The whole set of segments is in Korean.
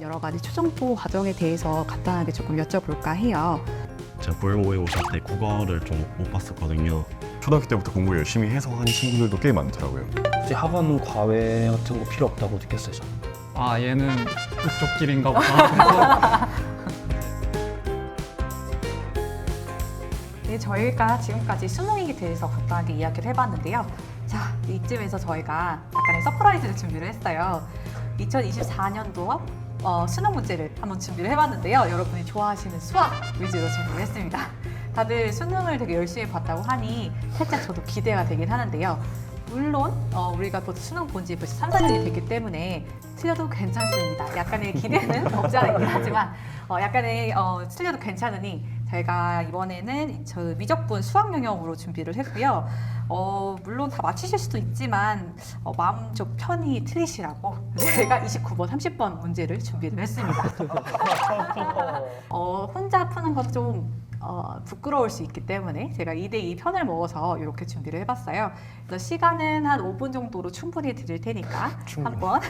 여러 가지 초중고 과정에 대해서 간단하게 조금 여쭤볼까 해요. 제가 불모에 오실 때 국어를 좀 못 봤었거든요. 초등학교 때부터 공부 열심히 해서 하는 친구들도 꽤 많더라고요. 이제 학원 과외 같은 거 필요 없다고 느꼈어요. 저는. 아 얘는 이쪽 길인가 보다. 네, 저희가 지금까지 수능에 대해서 간단하게 이야기를 해봤는데요. 자, 이쯤에서 저희가 약간의 서프라이즈를 준비를 했어요. 2024년도 수능 문제를 한번 준비를 해봤는데요. 여러분이 좋아하시는 수학 위주로 준비를 했습니다. 다들 수능을 되게 열심히 봤다고 하니 살짝 저도 기대가 되긴 하는데요. 물론 우리가 또 수능 본 지 벌써 3, 4년이 됐기 때문에 틀려도 괜찮습니다. 약간의 기대는 없지 않아 있긴 하지만 약간의 틀려도 괜찮으니 저희가 이번에는 저 미적분 수학 영역으로 준비를 했고요. 물론 다 맞히실 수도 있지만 마음 좀 편히 틀리시라고 제가 29번, 30번 문제를 준비를 했습니다. 혼자 푸는 것도 좀 부끄러울 수 있기 때문에 제가 2대2 편을 먹어서 이렇게 준비를 해봤어요. 그래서 시간은 한 5분 정도로 충분히 드릴 테니까 한번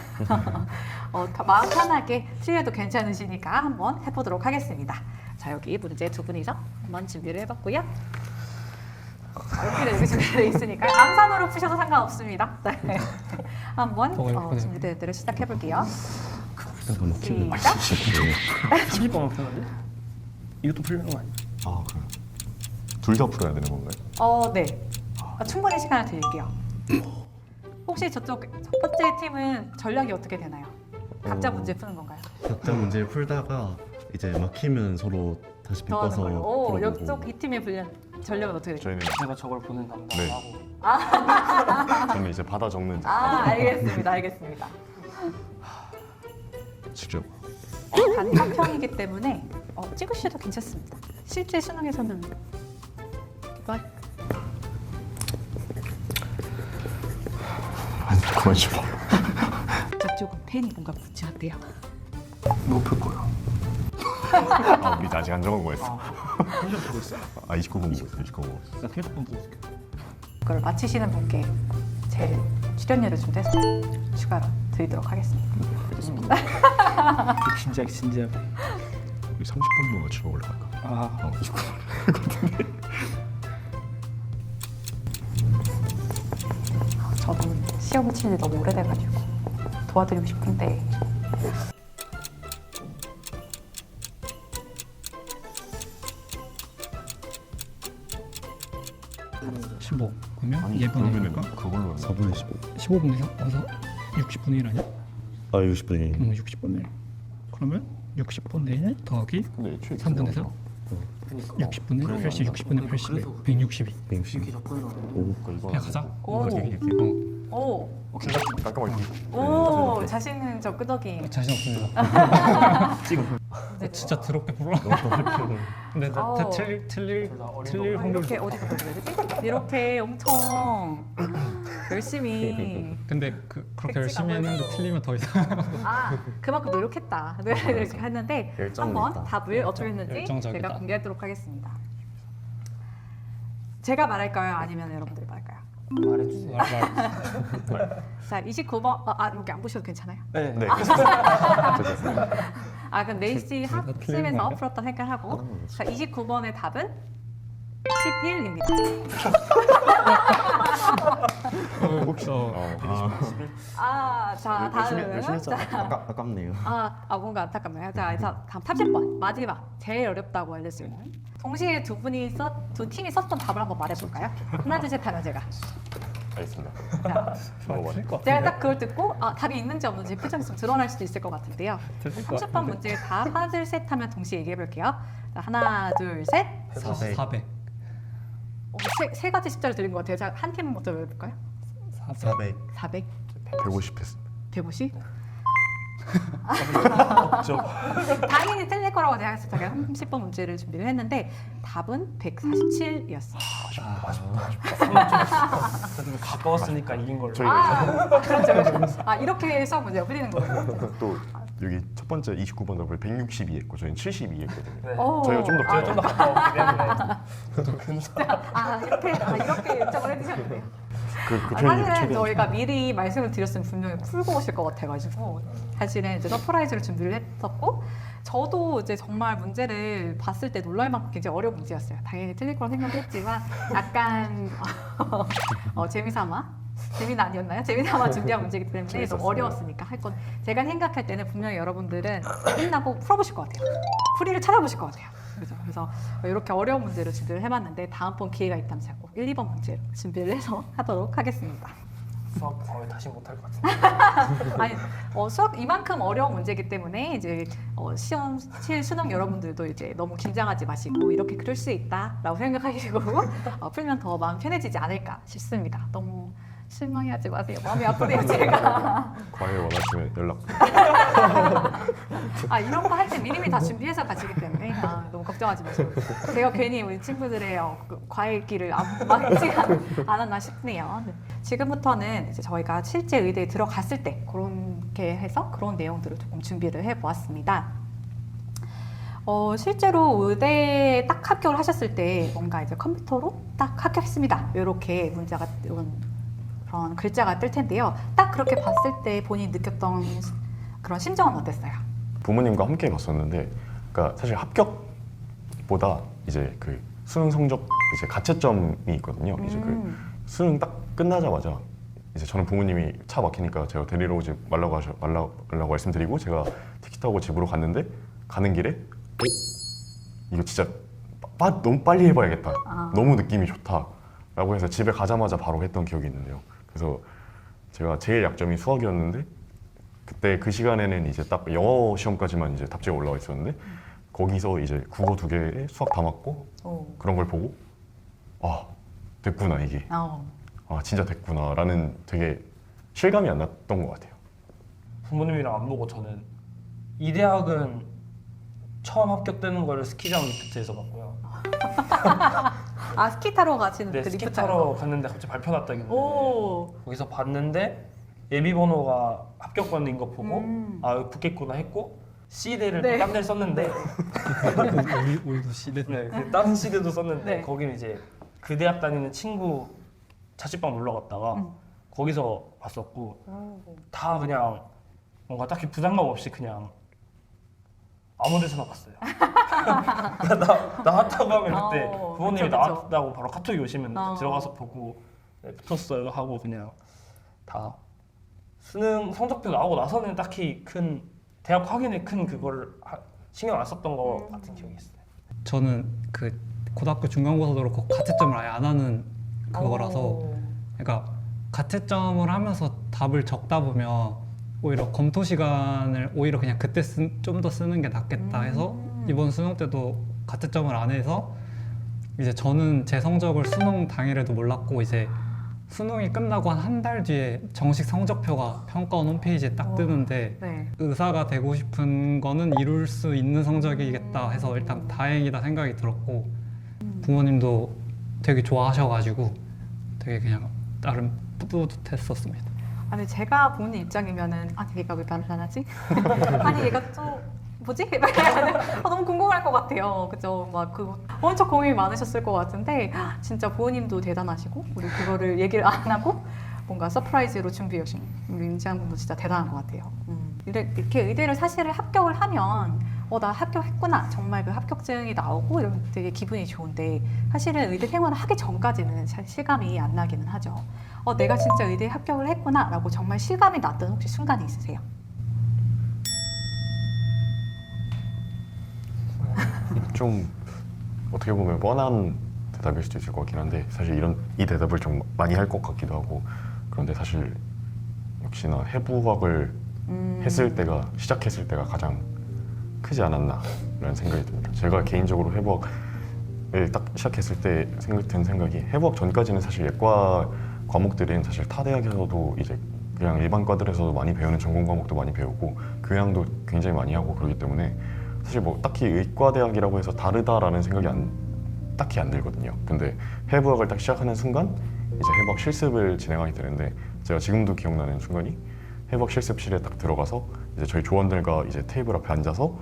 마음 편하게 틀려도 괜찮으시니까 한번 해보도록 하겠습니다. 자, 여기 문제 두 분이서 한번 준비를 해봤고요. 이렇게 준비되어 있으니까 암산으로 푸셔도 상관없습니다. 네. 한번 준비된 대로 시작해볼게요. 시작! 12번만 푸는데? 이것도 풀리는 거 아니에요? 아, 그래요? 둘 다 풀어야 되는 건가요? 네. 충분히 시간을 드릴게요. 혹시 저쪽 첫 번째 팀은 전략이 어떻게 되나요? 각자 문제 푸는 건가요? 각자 문제 풀다가 이제 막히면 서로 다시 더 하는 비꿔서 거예요? 풀어보고. 이쪽 이 팀의 전략은 어떻게 되죠? 저희는 제가 저걸 보는 담당을 네. 하고 저는 이제 받아 적는 알겠습니다. 알겠습니다. 직접. 단답형이기 때문에 찍으셔도 괜찮습니다. 실제 수능에서는 아니, 그만 좀 봐. 저쪽은 펜이 뭔가 붙지 않대요. 높을 거예요. 아, 우리 아직 안 정한 거였어. 텐션 보고 있어요. 아, 29분 보고 있어. 29분 보고 있어. 나 계속 보고 있을게요. 그걸 맞히시는 분께 제 출연료를 좀 떼서 추가로 드리도록 하겠습니다. 진지하게. 우리 30분만 맞추러 올라갈까? 아, 29분. 저도 시험을 친 지 너무 오래돼가지고 도와드리고 싶은데 15. 그러면 아니, 예번에 그러면은 해볼까? 그걸로 4분의 15. 15분에서 와서 60분의 1 아니야? 아 60분이. 60분의 1. 그러면 60분의 1 더하기 근데 애초에 3분에서 60분의 1 플러스 60분의 80에 162. 160. 오. 이거 그냥 가자. 오. 오, 깔끔하게. 오, 자신 있는 저 끄덕이. 자신 없습니다. 네, 진짜 더럽게 불어. 근데 나 아우. 틀릴 확률. 이렇게 어디서 보여야 되지? 이렇게 엄청 열심히 근데 그렇게 열심히 백지가 했는데 틀리면 더 이상. 그만큼 노력했다. 네, 이렇게 했는데 열정은 한번 있다. 답을 어떻게 했는지 열정적이다. 제가 공개하도록 하겠습니다. 제가 말할까요? 아니면 여러분들이 말할까요? 말해주세요. 자, 29번. 여기 안 보셔도 괜찮아요? 네. 네. 그럼 네이시 학습에서 풀었던 생각하고 자, 29번의 답은 11입니다. 혹시 자, 다음은 열심히 했잖아. 아깝네요. 뭔가 안타깝네요. 자, 그래서 다음 30번 마지막 제일 어렵다고 알려줄 수 있는 동시에 두 팀이 썼던 답을 한번 말해볼까요? 하나 둘 셋 하면 제가 알겠습니다. 자, 먹어봐요. 제가 딱 그걸 듣고 답이 있는지 없는지 표정이 좀 드러날 수도 있을 것 같은데요. 30번 문제 답 하나 둘 셋 하면 동시에 얘기해볼게요. 자, 하나 둘 셋. 400. 세 가지 숫자를 드린 것 같아요. 자, 한 팀은 먼저 해볼까요? 400. 400, 150 했습니다. 150? 당연히 틀릴 거라고 제가 30번 문제를 준비를 했는데 답은 147이었어요. 그래도 가까웠으니까 이긴 걸로. 저희 그렇죠. 이렇게 해서 문제가 풀리는 거예요. 또 여기 첫 번째 29번 답을 162 했고 저희는 72 했거든요. 네. 오. 저희가 좀 더 제가 좀 더 가까웠기 때문에 근사. 이렇게 요청을 해주셨는데요. 그 사실은 최대한 저희가 미리 말씀을 드렸으면 분명히 풀고 오실 것 같아가지고 사실은 이제 서프라이즈를 준비를 했었고 저도 이제 정말 문제를 봤을 때 놀랄 만큼 굉장히 어려운 문제였어요. 당연히 틀릴 거라 생각했지만 약간 재미는 아니었나요? 재미삼아 준비한 문제이기 때문에 좀 재밌었어요. 어려웠으니까 할 건 제가 생각할 때는 분명히 여러분들은 끝나고 풀어보실 것 같아요. 풀이를 찾아보실 것 같아요. 그죠? 그래서 이렇게 어려운 문제로 준비를 해봤는데 다음번 기회가 있다면 제가 꼭 1, 2번 문제로 준비를 해서 하도록 하겠습니다. 수학 거의 다시 못할 것 같은데. 아니 수학 이만큼 어려운 문제이기 때문에 이제 시험 칠 수능 여러분들도 이제 너무 긴장하지 마시고 이렇게 그럴 수 있다라고 생각하시고 풀면 더 마음 편해지지 않을까 싶습니다. 너무 실망해하지 마세요. 마음이 아프네요 제가. 과외 원하시면 연락. 이런 거 할 때 미리미리 다 준비해서 가시기 때문에 너무 걱정하지 마시고 제가 괜히 우리 친구들의 과외 길을 막지 않았나 싶네요. 네. 지금부터는 이제 저희가 실제 의대에 들어갔을 때 그렇게 해서 그런 내용들을 조금 준비를 해보았습니다. 실제로 의대에 딱 합격을 하셨을 때 뭔가 이제 컴퓨터로 딱 합격했습니다. 이렇게 문자가 그런 글자가 뜰 텐데요. 딱 그렇게 봤을 때 본인이 느꼈던 그런 심정은 어땠어요? 부모님과 함께 갔었는데, 그러니까 사실 합격보다 이제 그 수능 성적 이제 가채점이 있거든요. 이제 그 수능 딱 끝나자마자 이제 저는 부모님이 차 막히니까 제가 데리러 오지 말라고 말씀드리고 제가 택시 타고 집으로 갔는데 가는 길에 이거 진짜 너무 빨리 해봐야겠다. 너무 느낌이 좋다라고 해서 집에 가자마자 바로 했던 기억이 있는데요. 그래서 제가 제일 약점이 수학이었는데 그때 그 시간에는 이제 딱 영어 시험까지만 이제 답지가 올라와 있었는데 거기서 이제 국어 2개에 수학 다 맞고 그런 걸 보고 됐구나 이게. 진짜 됐구나라는 되게 실감이 안 났던 것 같아요. 부모님이랑 안 보고 저는 이 대학은 처음 합격되는 거를 스키장 리프트에서 봤고요. 스키 타러 가시는 네, 그 스키 리프트 타러 갔는데 갑자기 발표 났다길래 거기서 봤는데 예비 번호가 합격 번호인 거 보고 여기 붙겠구나 했고 C대를 네. 또 딴 데를 썼는데 우리도 시대. 네, 그 다른 C대도 썼는데 네. 거기는 이제 그 대학 다니는 친구 자취방 놀러 갔다가 거기서 봤었고 다 그냥 뭔가 딱히 부담감 없이 그냥 아무 데서나 봤어요. 나왔다고 하면 그때 부모님이 그쵸. 나왔다고 바로 카톡이 오시면 들어가서 보고 붙었어요 하고 그냥 다 수능 성적표 나오고 나서는 딱히 큰 대학 확인에 큰 그걸 신경 안 썼던 거 같은 기억이 있어요. 저는 그 고등학교 중간고사도 그렇고 가채점을 아예 안 하는 그거라서 그러니까 가채점을 하면서 답을 적다 보면 오히려 검토 시간을 오히려 그냥 그때 좀 더 쓰는 게 낫겠다 해서 이번 수능 때도 가채점을 안 해서 이제 저는 제 성적을 수능 당일에도 몰랐고 이제 수능이 끝나고 한 달 뒤에 정식 성적표가 평가원 홈페이지에 딱 뜨는데 네. 의사가 되고 싶은 거는 이룰 수 있는 성적이겠다 해서 일단 다행이다 생각이 들었고 부모님도 되게 좋아하셔가지고 되게 그냥 나름 뿌듯했었습니다. 아니 제가 부모님 입장이면은 얘가 왜 말을 안 하지? 아니 얘가 좀 뭐지? 너무 궁금할 것 같아요. 그죠? 엄청 고민이 많으셨을 것 같은데 진짜 부모님도 대단하시고 우리 그거를 얘기를 안 하고 뭔가 서프라이즈로 준비해 오신 우리 임지한 분도 진짜 대단한 것 같아요. 이렇게 의대를 사실을 합격을 하면 나 합격했구나 정말 그 합격증이 나오고 이러면 되게 기분이 좋은데 사실은 의대 생활을 하기 전까지는 잘 실감이 안 나기는 하죠. 내가 진짜 의대에 합격을 했구나 라고 정말 실감이 났던 혹시 순간이 있으세요? 좀 어떻게 보면 뻔한 대답일 수도 있을 것 같긴 한데 사실 이 대답을 좀 많이 할 것 같기도 하고 그런데 사실 역시나 해부학을 시작했을 때가 가장 크지 않았나라는 생각이 듭니다. 제가 개인적으로 해부학을 딱 시작했을 때 든 생각이 해부학 전까지는 사실 예과 과목들은 사실 타 대학에서도 이제 그냥 일반 과들에서도 많이 배우는 전공 과목도 많이 배우고 교양도 굉장히 많이 하고 그러기 때문에 사실 딱히 의과대학이라고 해서 다르다라는 생각이 딱히 안 들거든요. 근데 해부학을 딱 시작하는 순간 이제 해부학 실습을 진행하게 되는데 제가 지금도 기억나는 순간이 해부학 실습실에 딱 들어가서 이제 저희 조원들과 이제 테이블 앞에 앉아서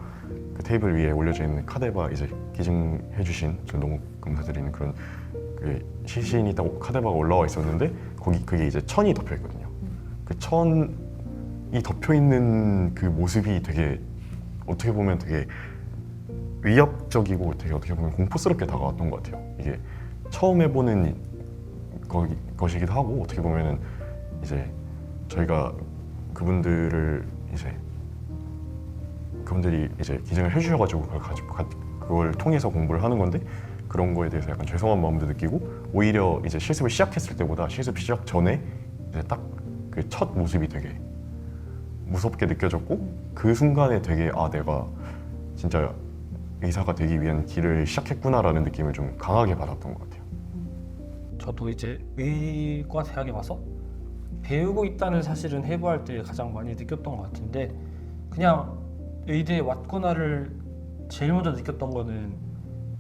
그 테이블 위에 올려져 있는 카데바 이제 기증해주신 저 너무 감사드리는 그런 그 시신이 딱 카데바가 올라와 있었는데 그게 이제 천이 덮여 있거든요. 그 천이 덮여 있는 그 모습이 되게 어떻게 보면 되게 위협적이고 되게 어떻게 보면 공포스럽게 다가왔던 것 같아요. 이게 처음 해보는 것이기도 하고 어떻게 보면은 이제 저희가 그분들이 이제 기증을 해주셔가지고 그걸 통해서 공부를 하는 건데 그런 거에 대해서 약간 죄송한 마음도 느끼고 오히려 이제 실습을 시작했을 때보다 실습 시작 전에 이제 딱 그 첫 모습이 되게 무섭게 느껴졌고 그 순간에 되게 아 내가 진짜 의사가 되기 위한 길을 시작했구나라는 느낌을 좀 강하게 받았던 것 같아요. 저도 이제 의과 대학에 와서 배우고 있다는 사실은 해부할 때 가장 많이 느꼈던 것 같은데 그냥 의대에 왔구나를 제일 먼저 느꼈던 거는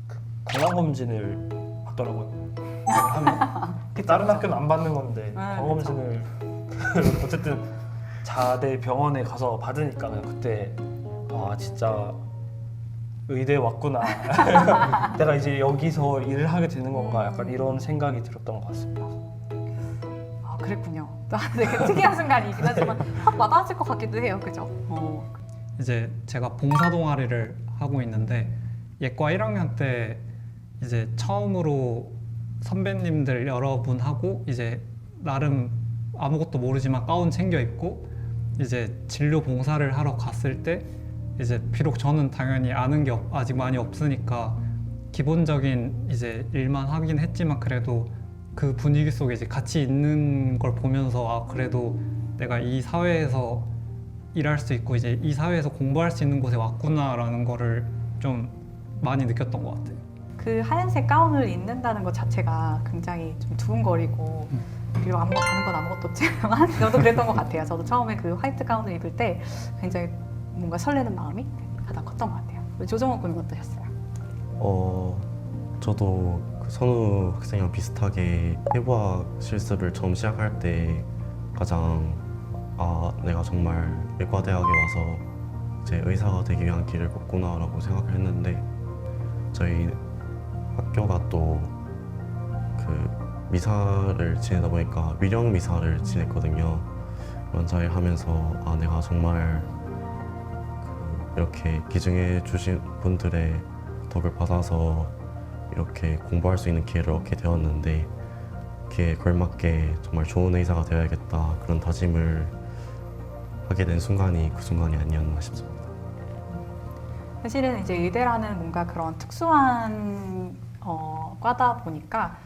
그 건강검진을 받더라고요. 하면 다른 학교는 안 받는 건데 건강검진을 어쨌든 자대 병원에 가서 받으니까 그냥 그때 아 진짜 의대에 왔구나 내가 이제 여기서 일을 하게 되는 건가 약간 이런 생각이 들었던 것 같습니다. 아, 그랬군요. 되게 특이한 순간이긴 하지만 확 와닿았을 것 같기도 해요. 그죠? 이제 제가 봉사 동아리를 하고 있는데 예과 1학년 때 이제 처음으로 선배님들 여러분하고 이제 나름 아무것도 모르지만 가운 챙겨 입고 이제 진료 봉사를 하러 갔을 때 이제 비록 저는 당연히 아는 게 아직 많이 없으니까 기본적인 이제 일만 하긴 했지만 그래도 그 분위기 속에 이제 같이 있는 걸 보면서 아 그래도 내가 이 사회에서 일할 수 있고 이제 이 사회에서 공부할 수 있는 곳에 왔구나라는 거를 좀 많이 느꼈던 것 같아요. 그 하얀색 가운을 입는다는 것 자체가 굉장히 좀 두근거리고 비록 아는 건 아무것도 없지만 저도 그랬던 것 같아요. 저도 처음에 그 화이트 가운을 입을 때 굉장히 뭔가 설레는 마음이 가장 컸던 것 같아요. 조정호 군은 어떠셨어요? 저도 그 선우 학생이랑 비슷하게 해부학 실습을 처음 시작할 때 가장 내가 정말 의과대학에 와서 이제 의사가 되기 위한 길을 걷구나라고 생각을 했는데 저희 학교가 또 그 미사를 지내다 보니까 위령 미사를 지냈거든요. 원자일 하면서 내가 정말 이렇게 기증해 주신 분들의 덕을 받아서 이렇게 공부할 수 있는 기회를 얻게 되었는데 기회에 걸맞게 정말 좋은 의사가 되어야겠다 그런 다짐을 하게 된 순간이 그 순간이 아니었나 싶습니다. 사실은 이제 의대라는 뭔가 그런 특수한 과다 보니까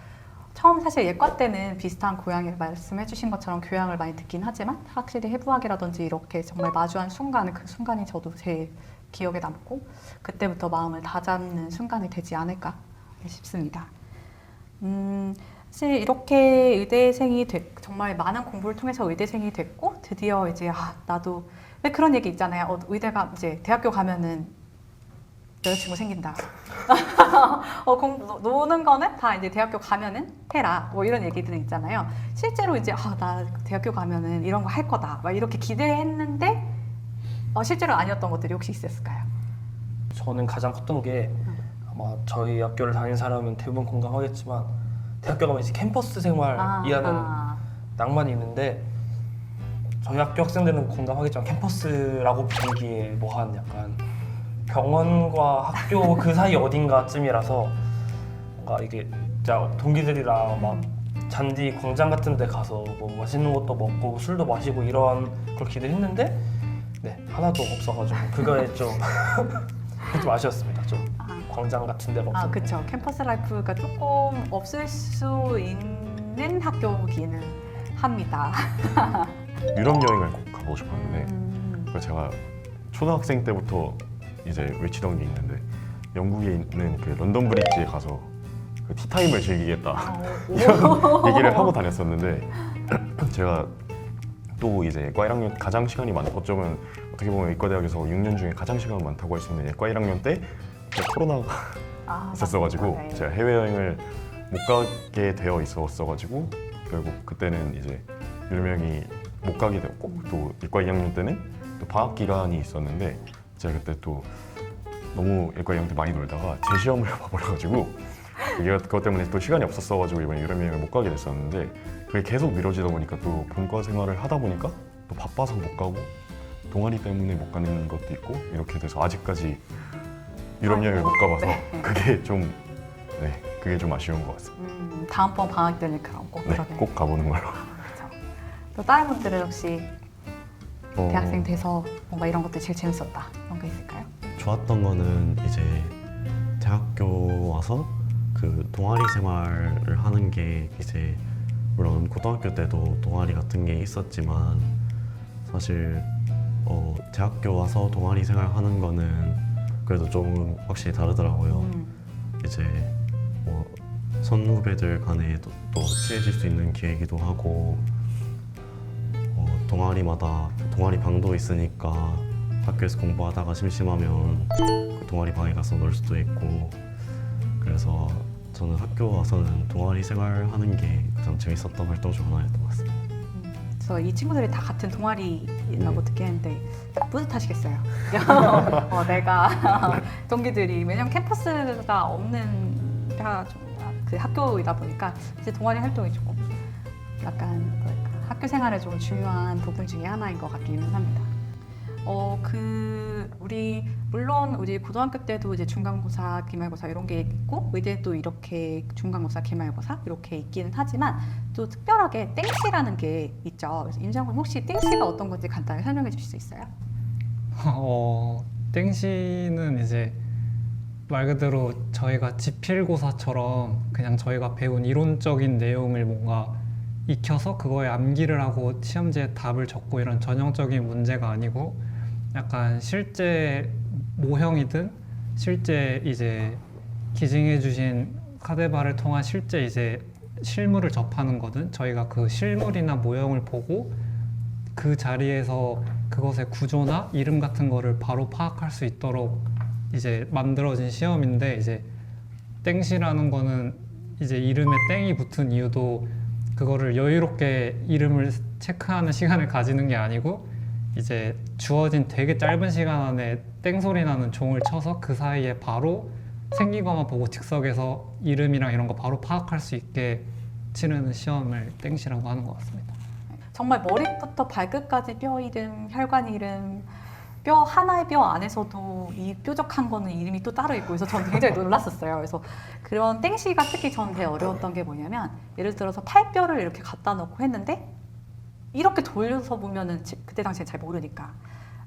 처음 사실 예과 때는 비슷한 고양이 말씀해 주신 것처럼 교양을 많이 듣긴 하지만 확실히 해부학이라든지 이렇게 정말 마주한 순간은 그 순간이 저도 제일 기억에 남고 그때부터 마음을 다잡는 순간이 되지 않을까 싶습니다. 사실 이렇게 의대생이 정말 많은 공부를 통해서 의대생이 됐고 드디어 이제 나도 왜 그런 얘기 있잖아요. 의대가 이제 대학교 가면은 여자친구 생긴다. 노는 거는 다 이제 대학교 가면은 해라. 뭐 이런 얘기들은 있잖아요. 실제로 이제 나 대학교 가면은 이런 거 할 거다. 막 이렇게 기대했는데 실제로 아니었던 것들이 혹시 있었을까요? 저는 가장 컸던 게 아마 저희 학교를 다닌 사람은 대부분 공감하겠지만 대학교 가면 이제 캠퍼스 생활이라는 낭만이 있는데 저희 학교 학생들은 공감하겠지만 캠퍼스라고 부르기에 뭐한 약간 병원과 학교 그 사이 어딘가쯤이라서 뭔가 이게 진짜 동기들이랑 막 잔디 광장 같은 데 가서 뭐 맛있는 것도 먹고 술도 마시고 이런 걸 기대했는데 하나도 없어가지고 그거에 좀 아쉬웠습니다. 좀 광장 같은 데가 없어서. 그렇죠. 캠퍼스 라이프가 조금 없을 수 있는 학교기는 합니다. 유럽 여행을 꼭 가보고 싶었는데 제가 초등학생 때부터 이제 외치던 게 있는데 영국에 있는 그 런던 브리지에 가서 그 티타임을 즐기겠다 이런 얘기를 하고 다녔었는데 제가 또 이제 예과 1학년 가장 시간이 많은 어쩌면 어떻게 보면 의과대학에서 6년 중에 가장 시간 많다고 할 수 있는 예과 1학년 때 코로나가 있었어가지고 네. 제가 해외여행을 못 가게 되어 있었어가지고 결국 그때는 이제 유명히 못 가게 되었고 또 예과 2학년 때는 또 방학 기간이 있었는데 제가 그때 또 너무 예과 형한테 많이 놀다가 제 시험을 봐버려가지고 그것 때문에 또 시간이 없었어가지고 이번에 유럽여행을 못 가게 됐었는데 그게 계속 미뤄지다 보니까 또 본과 생활을 하다 보니까 또 바빠서 못 가고 동아리 때문에 못 가는 것도 있고 이렇게 돼서 아직까지 유럽 여행을 못 가봐서 그게 좀 그게 좀 아쉬운 것 같습니다. 다음번 방학 때는 그럼 꼭 네, 그러면. 꼭 가보는 걸로. 그렇죠. 또 다른 분들은 혹시 대학생 돼서 뭔가 이런 것들 제일 재밌었다 이런 게 있을까요? 좋았던 거는 이제 대학교 와서 그 동아리 생활을 하는 게 이제 물론 고등학교 때도 동아리 같은 게 있었지만 사실 대학교 와서 동아리 생활 하는 거는 그래도 좀 확실히 다르더라고요. 이제 뭐 선후배들 간에 또 친해질 수 있는 기회이기도 하고 동아리마다 동아리 방도 있으니까 학교에서 공부하다가 심심하면 그 동아리 방에 가서 놀 수도 있고 그래서 저는 학교 와서는 동아리 생활하는 게 가장 재밌었던 활동 중 하나였던 것 같습니다. 그래서 이 친구들이 다 같은 동아리라고 듣긴 했는데 뿌듯하시겠어요. 내가 동기들이 왜냐면 캠퍼스가 없는 그 학교이다 보니까 이제 동아리 활동이 조금 약간 뭐랄까 학교 생활에 좀 중요한 부분 중에 하나인 것 같기는 합니다. 우리 물론 우리 고등학교 때도 이제 중간고사, 기말고사 이런 게 있고 의대도 이렇게 중간고사, 기말고사 이렇게 있기는 하지만 또 특별하게 땡시라는 게 있죠. 그래서 임장군 혹시 땡시가 어떤 건지 간단히 설명해 주실 수 있어요? 땡시는 이제 말 그대로 저희가 지필고사처럼 그냥 저희가 배운 이론적인 내용을 뭔가 익혀서 그거에 암기를 하고 시험지에 답을 적고 이런 전형적인 문제가 아니고 약간 실제 모형이든 실제 이제 기증해 주신 카데바를 통한 실제 이제 실물을 접하는 거든 저희가 그 실물이나 모형을 보고 그 자리에서 그것의 구조나 이름 같은 거를 바로 파악할 수 있도록 이제 만들어진 시험인데 이제 땡시라는 거는 이제 이름에 땡이 붙은 이유도 그거를 여유롭게 이름을 체크하는 시간을 가지는 게 아니고 이제 주어진 되게 짧은 시간 안에 땡소리 나는 종을 쳐서 그 사이에 바로 생긴 것만 보고 즉석에서 이름이랑 이런 거 바로 파악할 수 있게 치르는 시험을 땡시라고 하는 것 같습니다. 정말 머리부터 발끝까지 뼈 이름, 혈관 이름, 뼈 하나의 뼈 안에서도 이 뾰족한 거는 이름이 또 따로 있고 그래서 저는 굉장히 놀랐었어요. 그래서 그런 땡시가 특히 저는 되게 어려웠던 게 뭐냐면 예를 들어서 팔뼈를 이렇게 갖다 놓고 했는데 이렇게 돌려서 보면은 그때 당시에 잘 모르니까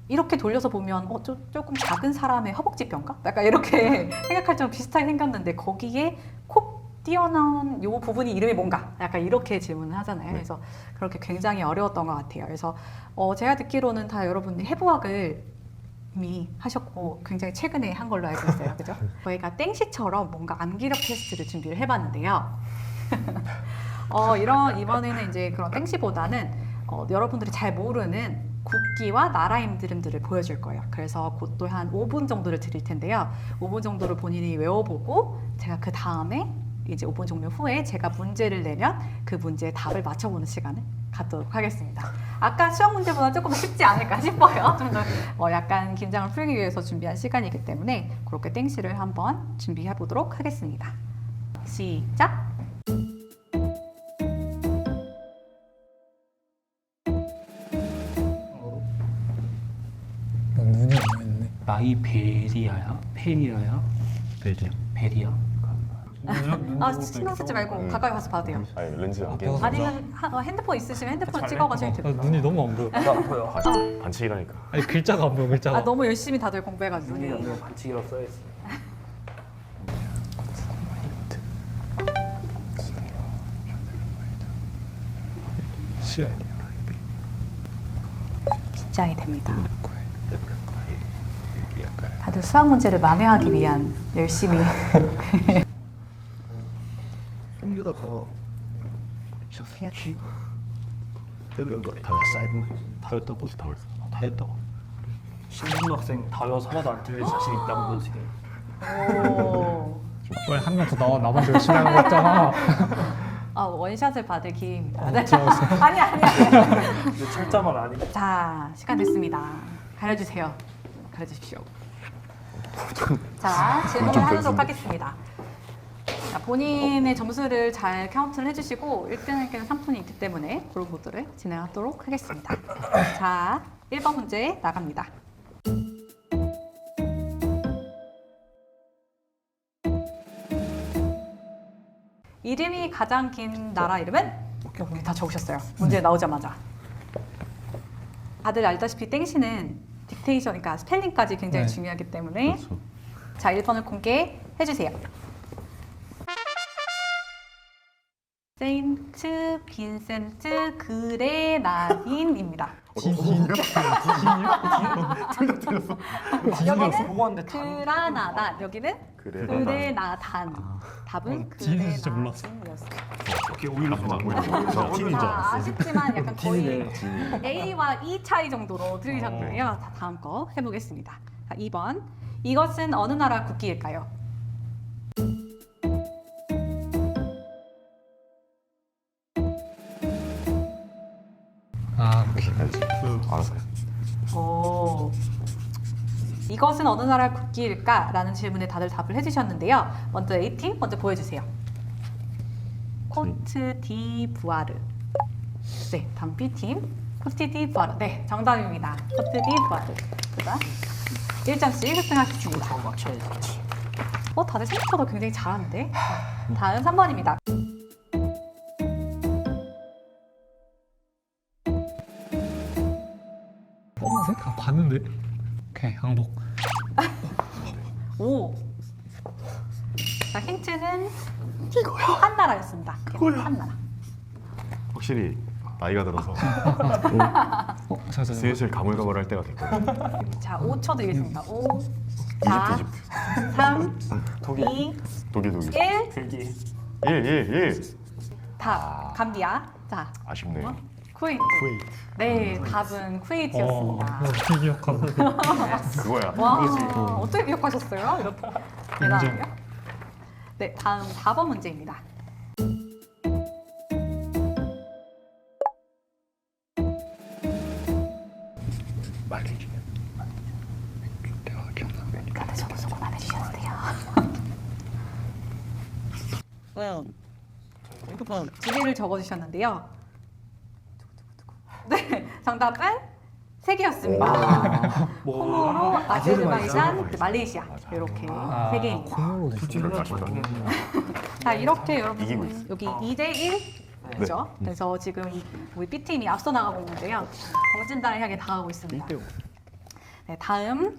이렇게 돌려서 보면 조금 작은 사람의 허벅지뼈인가? 약간 이렇게 생각할 좀 비슷하게 생겼는데 거기에 콕 띄어나온 이 부분이 이름이 뭔가? 약간 이렇게 질문을 하잖아요. 그래서 그렇게 굉장히 어려웠던 것 같아요. 그래서 제가 듣기로는 다 여러분이 해부학을 이미 하셨고 굉장히 최근에 한 걸로 알고 있어요. 그죠? 저희가 땡시처럼 뭔가 암기력 테스트를 준비를 해봤는데요. 이번에는 이제 그런 땡시보다는 여러분들이 잘 모르는 국기와 나라 이름들을 보여줄 거예요. 그래서 그것도 한 5분 정도를 드릴 텐데요. 5분 정도를 본인이 외워보고 제가 그 다음에 이제 5분 종료 후에 제가 문제를 내면 그 문제의 답을 맞춰보는 시간을 갖도록 하겠습니다. 아까 시험 문제보다 조금 쉽지 않을까 싶어요. 좀 더 약간 긴장을 풀기 위해서 준비한 시간이기 때문에 그렇게 땡시를 한번 준비해 보도록 하겠습니다. 시작! 눈이 안 보이네. 나이베리아야? 페리아야? 베리아? 신경 쓰지 말고 가까이 가서 봐도 돼요. 아니 렌즈 안 끼는 아니면 핸드폰 있으시면 핸드폰 찍어가셔도 돼요. 눈이 너무 안 보여. 안 보여. 반칙이라니까. 아니 글자가 안 보여 글자가. 너무 열심히 다들 공부해가지고. 눈이 안 보여. 반칙이라고 써있어. 긴장이 됩니다. 다들 수학 문제를 만회하기 위한 열심히. 다 했다고. 신분학생 다 외워서 하나도 안 틀릴 자신 있다고 지금. 오. 왜 한 명 더 나와 나만 열심히 하는 거 같잖아. 원샷을 받을 기회입니다. 진짜 아니. 근데 철자만 아니. 자, 시간 됐습니다. 가려주세요. 가려주십시오. 자, 질문을 하도록 하겠습니다. 자, 본인의 점수를 잘 카운트를 해주시고 1등에게는 상품이 있기 때문에 그런 것들을 진행하도록 하겠습니다. 자, 1번 문제 나갑니다. 이름이 가장 긴 나라 이름은? 여기 다 적으셨어요. 문제 나오자마자. 다들 알다시피 땡씨는 딕테이션, 그러니까 스펠링까지 굉장히 네. 중요하기 때문에 그렇죠. 자, 1번을 공개해 주세요. 세인트 빈센트 그레나딘입니다. 여기는 보고 왔는데 다 그라나다, 여기는 그레나단. 답은 진짜 진짜 몰랐어. 그레나딘이었어요. 이렇게 오일러서 자, 아쉽지만 약간 거의 A와 E 차이 정도로 들으셨고요. 자, 다음 거 해보겠습니다. 자, 2번. 이것은 어느 나라 국기일까요? 아, 알았어요. 오. 이것은 어느 나라 국기일까? 라는 질문에 다들 답을 해주셨는데요. 먼저 A팀 먼저 보여주세요. 코트 디 부아르. 네, 다음 B팀. 코트 디 부아르. 네, 정답입니다. 코트 디 부아르. 자, 1점씩 획득하셨습니다. 다들 생각보다 굉장히 잘하는데? 다음 3번입니다. 검은색? 아, 봤는데. 오케이, 항복. 오. 자, 힌트는 한 나라였습니다. 한 나라. 확실히 나이가 들어서 자. 슬슬 가물가물할 때가 됐거든요. 자, 5초 드리겠습니다. 5, 4, 이집트. 3, 독일 2, 독일 1. 필기 1. 답, 감비아. 자, 아쉽네요. 쿠웨이트. 쿠웨이트. 네, 답은 쿠웨이트였습니다. 어떻게 기억하나? 그거야. 와, 어떻게 기억하셨어요? 이렇게 대단하네요. 네, 다음 4번 문제입니다. 다들 저도 수고만 해주셨는데요. 두 개를 적어주셨는데요. 네, 정답은 3개였습니다. 콩고로, 아제르바이잔, 말레이시아 이렇게 아, 3개입니다. 둘을 맞췄다니. 자, 이렇게 여러분 이기고 있어요. 여기 2대1 그렇죠? 그래서 지금 우리 B팀이 앞서 나가고 있는데요. 정진단을 향해 나가고 있습니다. 네, 다음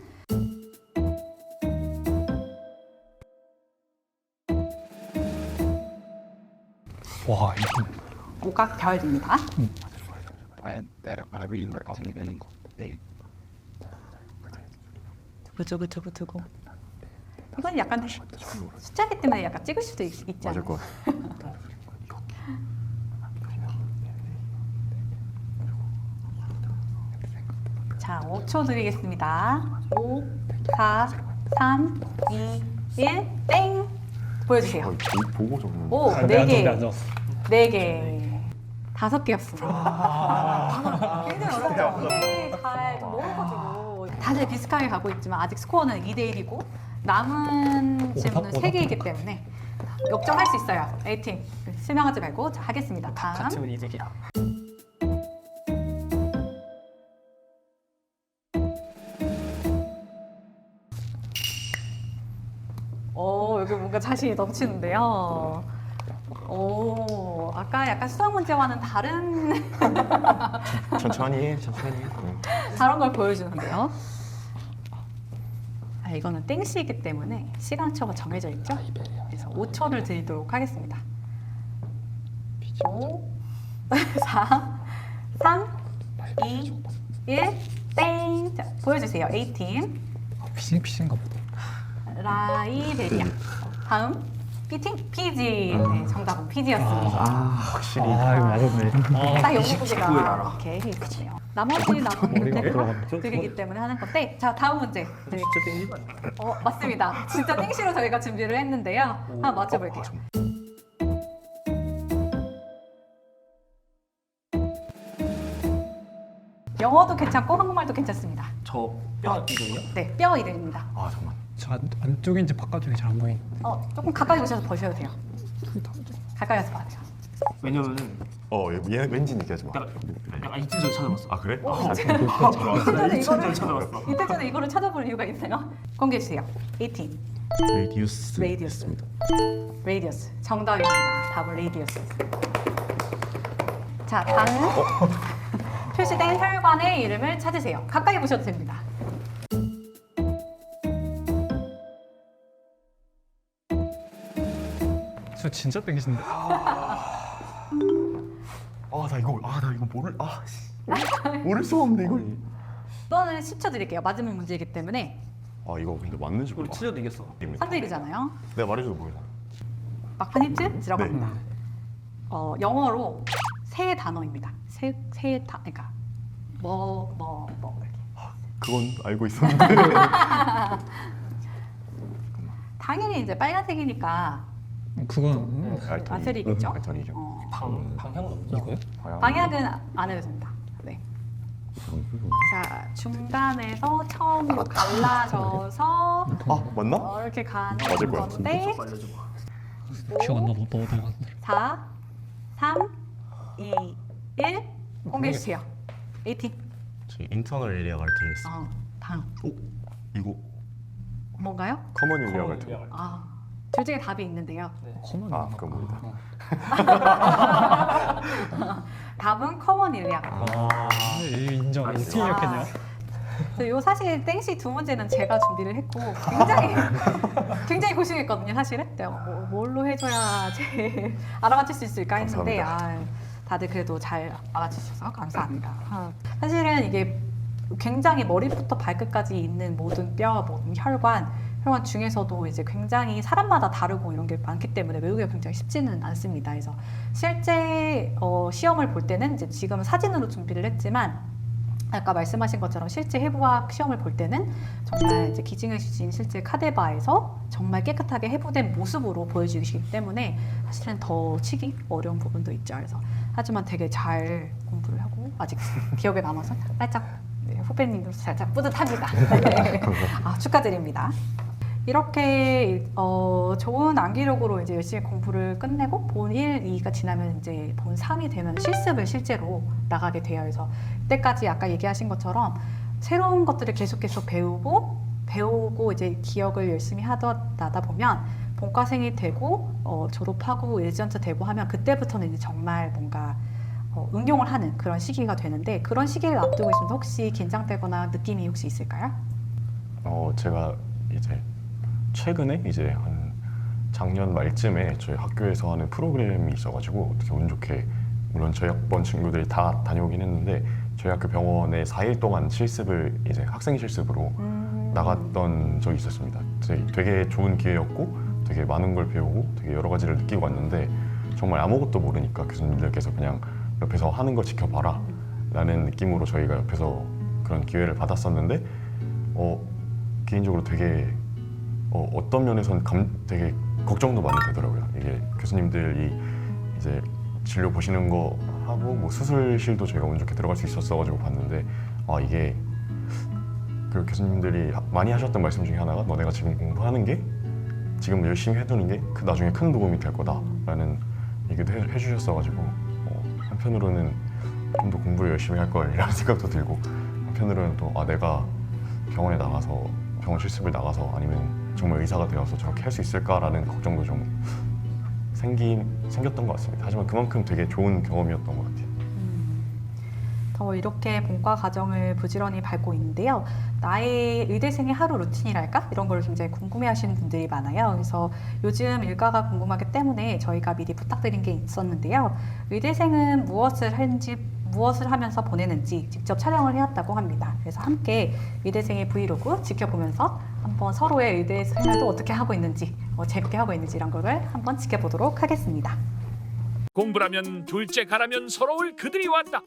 와, 이거 오각별입니다. 두고. 이건 약간 숫자기 때문에 약간 찍을 수도 있지 맞을 않아요? 것 같아. 자, 5초 드리겠습니다. 5, 4, 3, 2, 1, 땡! 보여주세요. 보고 적는. 오, 안 돼, 4개. 안 적었어. 4개. 5개였습니다. 굉장히 어렵죠? 이게 잘 모르가지고 다들 비슷하게 가고 있지만 아직 스코어는 2대1이고 남은 질문은 3개이기 때문에 역전할 수 있어요. A팀. 실망하지 말고 자, 하겠습니다. 다음. 같으면 이득이야. 여기 뭔가 자신이 넘치는데요. 아까 약간 수학 문제와는 다른 천천히 해. 다른 걸 보여주는데요. 이거는 땡시이기 때문에 시간초가 정해져 있죠. 그래서 5초를 드리도록 하겠습니다. 5, 4, 3, 2, 1, 땡! 자, 보여주세요. A팀. 피싱인가 보다. 라이베리아. 다음 B팀 피지. 네, 정답은 피지였습니다. 확실히. 아, 이거 맞았네. 딱 영국 부지가 이렇게 있네요. 나머지 남은 머리가 문제는 돌아가네. 드리기 때문에 하는 건데, 자, 다음 문제. 네. 맞습니다. 진짜 땡시로 저희가 준비를 했는데요. 한번 맞춰볼게요. 영어도 괜찮고 한국말도 괜찮습니다. 저 뼈 이름이요? 네, 뼈 이름입니다. 아 잠만. 저 안쪽인지 바깥쪽인지 잘 안 보이는. 조금 가까이 오셔서 보셔도 돼요. 가까이 와서 봐요. 왜냐면은 얘 왠지 느껴지 마. 내가 이틀 전에 찾아봤어. 아 그래? 이틀 전에 이틀 전에 찾아봤어. 이틀 전에 이거를 찾아볼 이유가 있나요? 공개해 주세요. 18. 레디우스 레디우스. 있습니다. 레디어스. 정답입니다. 답은 레디어스. 자, 다음 표시된 혈관의 이름을 찾으세요. 가까이 보셔도 됩니다. 저 진짜 땡기신데. 나 이거 모를 수가 없네 이걸. 또는 10초 드릴게요. 맞으면 문제이기 때문에 아 이거 근데 맞는지 우리 몰라. 틀려도 이겼어. 3대1이잖아요. 내가 말해줘도 모르잖아. 막판 힌트 드려고 네. 합니다. 영어로 세 단어입니다. 그러니까 이렇게. 그건 알고 있었는데. 당연히 이제 빨간색이니까 그건 아세리겠죠? 알턴이죠. 방향은 없죠. 이거요? 방향은 안 해도 됩니다. 네. 자, 중간에서 처음으로 갈라져서 맞나? 이렇게 가는 맞을 것 같은데? 건데 알려줘봐. 기억 안 나. 너무 나갔는데. 4, 3, 2, 1 공개해 주세요. 18. 저희 인터널 에리아 갈등이 있습니다. 다음 이거 뭔가요? 커먼 일리아 같은. 둘 중에 답이 있는데요. 커먼. 그건 모르다. 답은 커먼 일리아. 인정. 어떻게 기억했냐? 요 사실 땡시 두 문제는 제가 준비를 했고 굉장히 고심했거든요. 사실은 내가 뭘로 해줘야 제일 알아맞힐 수 있을까 했는데 다들 그래도 잘 알아주셔서 감사합니다. 사실은 이게 굉장히 머리부터 발끝까지 있는 모든 뼈, 모든 혈관 중에서도 이제 굉장히 사람마다 다르고 이런 게 많기 때문에 외우기가 굉장히 쉽지는 않습니다. 그래서 실제 시험을 볼 때는 이제 지금은 사진으로 준비를 했지만 아까 말씀하신 것처럼 실제 해부학 시험을 볼 때는 정말 이제 기증해 주신 실제 카데바에서 정말 깨끗하게 해부된 모습으로 보여주시기 때문에 사실은 더 치기 어려운 부분도 있죠. 그래서 하지만 되게 잘 공부를 하고 아직 기억에 남아서 살짝 후배님도 살짝 뿌듯합니다. 네. 축하드립니다. 이렇게 좋은 암기력으로 이제 열심히 공부를 끝내고 본 1, 2가 지나면 이제 본 3이 되면 실습을 실제로 나가게 돼요. 그래서 그때까지 아까 얘기하신 것처럼 새로운 것들을 계속 배우고 이제 기억을 열심히 하다 보면 본과생이 되고 졸업하고 레지던트 되고 하면 그때부터는 이제 정말 뭔가 응용을 하는 그런 시기가 되는데 그런 시기를 앞두고 있으면 혹시 긴장되거나 느낌이 혹시 있을까요? 제가 이제 최근에 이제 한 작년 말쯤에 저희 학교에서 하는 프로그램이 있어가지고 어떻게 운 좋게 물론 저희 학번 친구들이 다 다녀오긴 했는데 저희 학교 병원에 4일 동안 실습을 이제 학생 실습으로 나갔던 적이 있었습니다. 되게 좋은 기회였고 되게 많은 걸 배우고 되게 여러 가지를 느끼고 왔는데 정말 아무것도 모르니까 교수님들께서 그냥 옆에서 하는 거 지켜봐라 라는 느낌으로 저희가 옆에서 그런 기회를 받았었는데 개인적으로 되게 어떤 면에서는 되게 걱정도 많이 되더라고요. 이게 교수님들이 이제 진료 보시는 거 하고 뭐 수술실도 저희가 운 좋게 들어갈 수 있었어가지고 봤는데 이게 그 교수님들이 많이 하셨던 말씀 중에 하나가 너네가 지금 공부하는 게 지금 열심히 해두는 게 나중에 큰 도움이 될 거다라는 얘기도 해주셨어가지고 한편으로는 좀 더 공부를 열심히 할 걸이라는 생각도 들고 한편으로는 또 내가 병원에 나가서 병원 실습을 나가서 아니면 정말 의사가 되어서 저렇게 할 수 있을까라는 걱정도 좀 생겼던 것 같습니다. 하지만 그만큼 되게 좋은 경험이었던 것 같아요. 더 이렇게 본과 과정을 부지런히 밟고 있는데요. 나의 의대생의 하루 루틴이랄까? 이런 걸 굉장히 궁금해하시는 분들이 많아요. 그래서 요즘 일과가 궁금하기 때문에 저희가 미리 부탁드린 게 있었는데요. 의대생은 무엇을 하면서 보내는지 직접 촬영을 해왔다고 합니다. 그래서 함께 의대생의 브이로그 지켜보면서 한번 서로의 의대 생활도 어떻게 하고 있는지 재밌게 하고 있는지 이런 거를 한번 지켜보도록 하겠습니다. 공부라면 둘째 가라면 서러울 그들이 왔다.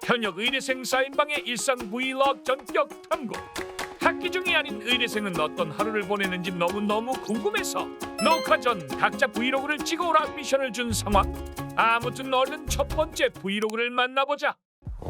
현역 의대생 4인방의 일상 브이로그 전격 탐구. 학기 중이 아닌 의대생은 어떤 하루를 보내는지 너무너무 궁금해서 녹화 전 각자 브이로그를 찍어오라 미션을 준 상황. 아무튼 얼른 첫 번째 브이로그를 만나보자.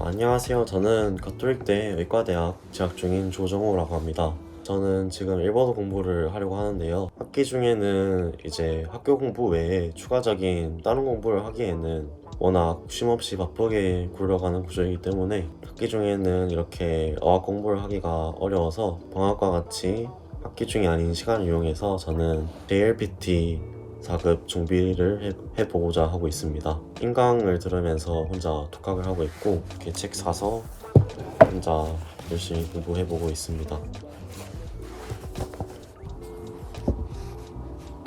안녕하세요. 저는 가톨릭대 의과대학 재학 중인 조정호라고 합니다. 저는 지금 일본어 공부를 하려고 하는데요. 학기 중에는 이제 학교 공부 외에 추가적인 다른 공부를 하기에는 워낙 쉼없이 바쁘게 굴러가는 구조이기 때문에 학기 중에는 이렇게 어학 공부를 하기가 어려워서 방학과 같이 학기 중이 아닌 시간을 이용해서 저는 JLPT 4급 준비를 해보고자 하고 있습니다. 인강을 들으면서 혼자 독학을 하고 있고 이렇게 책 사서 혼자 열심히 공부해보고 있습니다.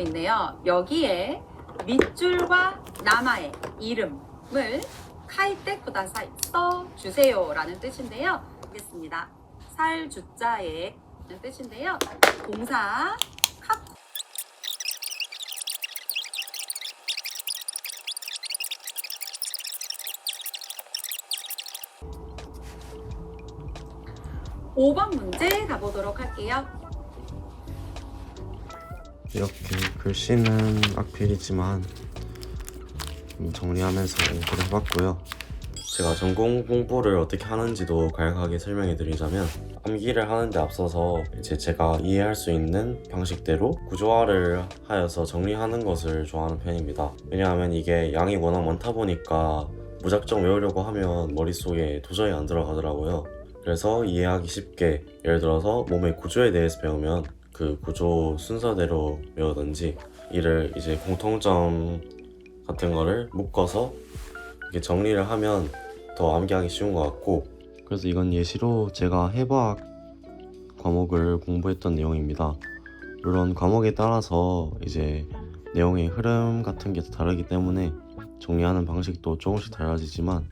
있네요. 여기에 밑줄과 남아의 이름을 카이테 쿠다사이 써주세요 라는 뜻인데요. 알겠습니다. 살 주자의 뜻인데요. 동사 카쿠 5번 문제 가보도록 할게요. 이렇게 글씨는 악필이지만 정리하면서 공부를 해봤고요. 제가 전공 공부를 어떻게 하는지도 간략하게 설명해 드리자면 암기를 하는데 앞서서 이제 제가 이해할 수 있는 방식대로 구조화를 하여서 정리하는 것을 좋아하는 편입니다. 왜냐하면 이게 양이 워낙 많다 보니까 무작정 외우려고 하면 머릿속에 도저히 안 들어가더라고요. 그래서 이해하기 쉽게, 예를 들어서 몸의 구조에 대해서 배우면 그 구조 순서대로 외우든지, 이를 이제 공통점 같은 거를 묶어서 이렇게 정리를 하면 더 암기하기 쉬운 것 같고, 그래서 이건 예시로 제가 해부학 과목을 공부했던 내용입니다. 물론 과목에 따라서 이제 내용의 흐름 같은 게 다르기 때문에 정리하는 방식도 조금씩 달라지지만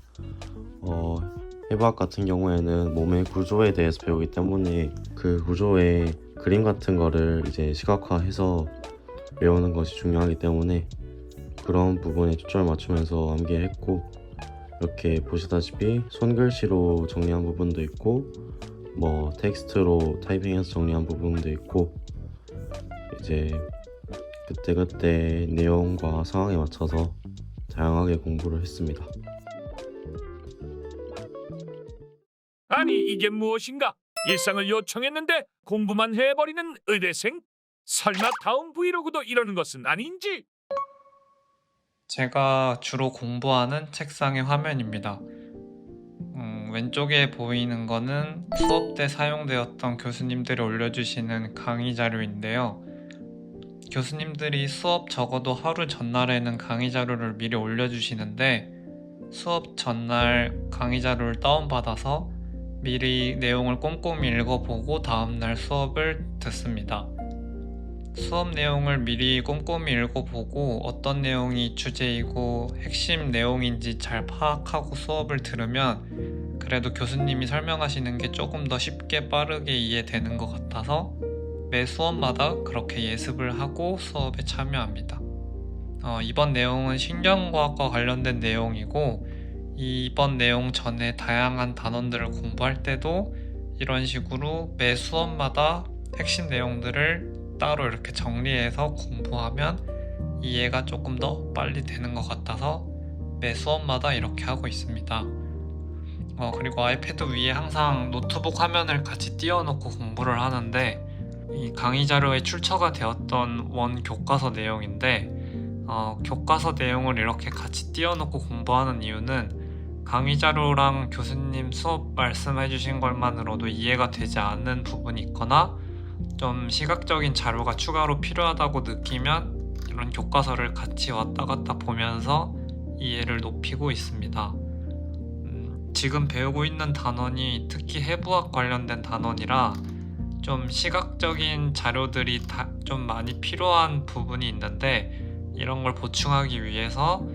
해부학 같은 경우에는 몸의 구조에 대해서 배우기 때문에 그 구조의 그림 같은 거를 이제 시각화해서 외우는 것이 중요하기 때문에 그런 부분에 초점을 맞추면서 암기를 했고, 이렇게 보시다시피 손글씨로 정리한 부분도 있고 뭐 텍스트로 타이핑해서 정리한 부분도 있고, 이제 그때그때 내용과 상황에 맞춰서 다양하게 공부를 했습니다. 아니 이게 무엇인가? 일상을 요청했는데 공부만 해버리는 의대생? 설마 다음 브이로그도 이러는 것은 아닌지? 제가 주로 공부하는 책상의 화면입니다. 왼쪽에 보이는 거는 수업 때 사용되었던 교수님들이 올려주시는 강의 자료인데요. 교수님들이 수업 적어도 하루 전날에는 강의 자료를 미리 올려주시는데, 수업 전날 강의 자료를 다운받아서 미리 내용을 꼼꼼히 읽어보고 다음날 수업을 듣습니다. 수업 내용을 미리 꼼꼼히 읽어보고 어떤 내용이 주제이고 핵심 내용인지 잘 파악하고 수업을 들으면 그래도 교수님이 설명하시는 게 조금 더 쉽게 빠르게 이해되는 것 같아서 매 수업마다 그렇게 예습을 하고 수업에 참여합니다. 이번 내용은 신경과학과 관련된 내용이고, 이번 내용 전에 다양한 단원들을 공부할 때도 이런 식으로 매 수업마다 핵심 내용들을 따로 이렇게 정리해서 공부하면 이해가 조금 더 빨리 되는 것 같아서 매 수업마다 이렇게 하고 있습니다. 그리고 아이패드 위에 항상 노트북 화면을 같이 띄워놓고 공부를 하는데, 이 강의 자료에 출처가 되었던 원 교과서 내용인데, 교과서 내용을 이렇게 같이 띄워놓고 공부하는 이유는 강의 자료랑 교수님 수업 말씀해 주신 것만으로도 이해가 되지 않는 부분이 있거나 좀 시각적인 자료가 추가로 필요하다고 느끼면 이런 교과서를 같이 왔다 갔다 보면서 이해를 높이고 있습니다. 지금 배우고 있는 단원이 특히 해부학 관련된 단원이라 좀 시각적인 자료들이 좀 많이 필요한 부분이 있는데, 이런 걸 보충하기 위해서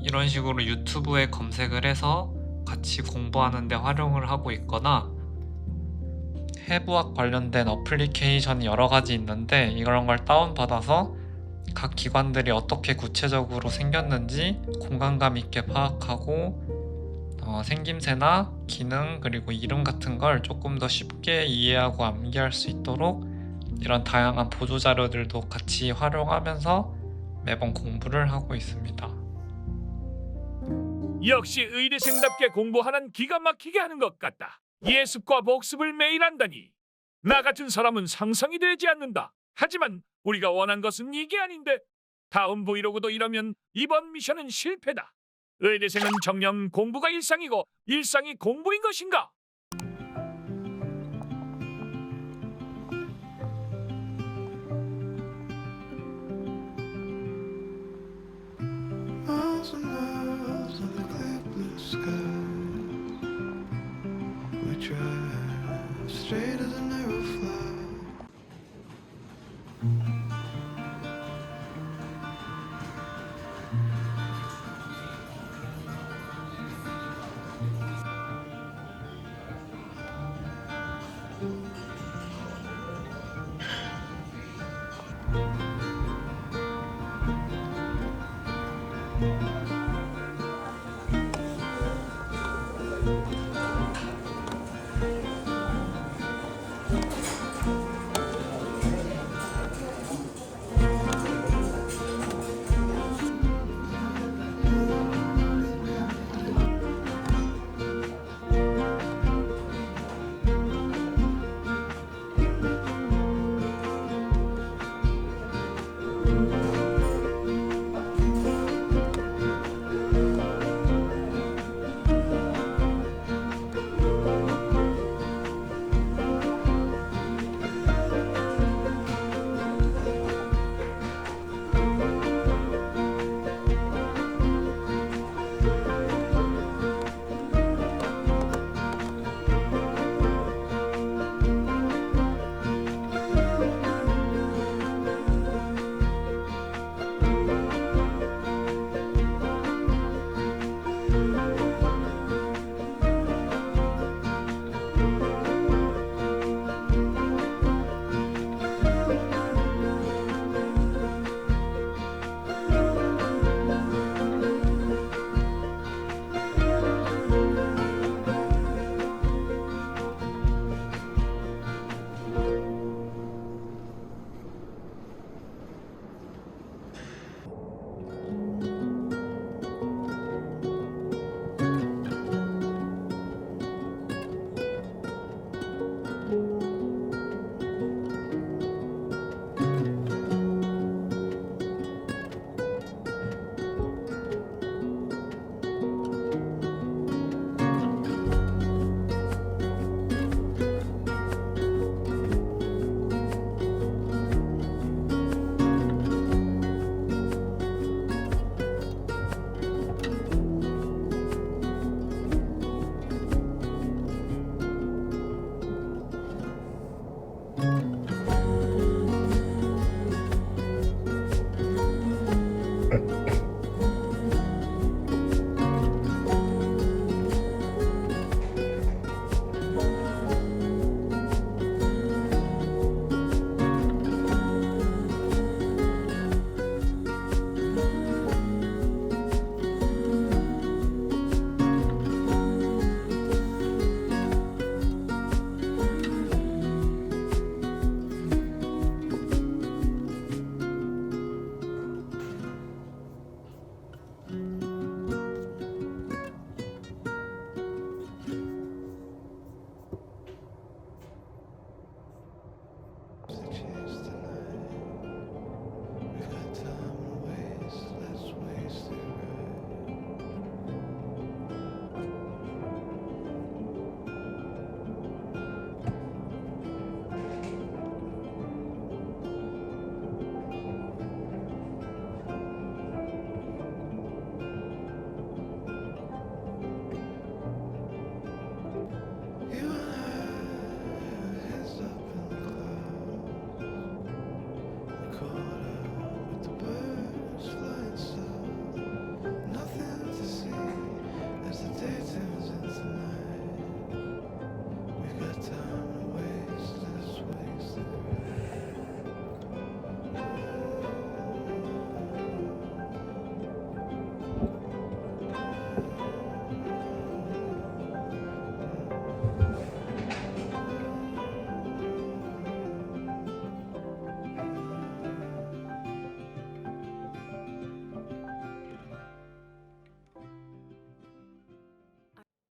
이런 식으로 유튜브에 검색을 해서 같이 공부하는 데 활용을 하고 있거나, 해부학 관련된 어플리케이션이 여러 가지 있는데 이런 걸 다운받아서 각 기관들이 어떻게 구체적으로 생겼는지 공간감 있게 파악하고 생김새나 기능 그리고 이름 같은 걸 조금 더 쉽게 이해하고 암기할 수 있도록 이런 다양한 보조자료들도 같이 활용하면서 매번 공부를 하고 있습니다. 역시 의대생답게 공부 하나는 기가 막히게 하는 것 같다. 예습과 복습을 매일 한다니 나 같은 사람은 상상이 되지 않는다. 하지만 우리가 원한 것은 이게 아닌데 다음 브이로그도 이러면 이번 미션은 실패다. 의대생은 정녕 공부가 일상이고 일상이 공부인 것인가? Miles and miles in the clear blue sky. We drive straight as an arrow fly.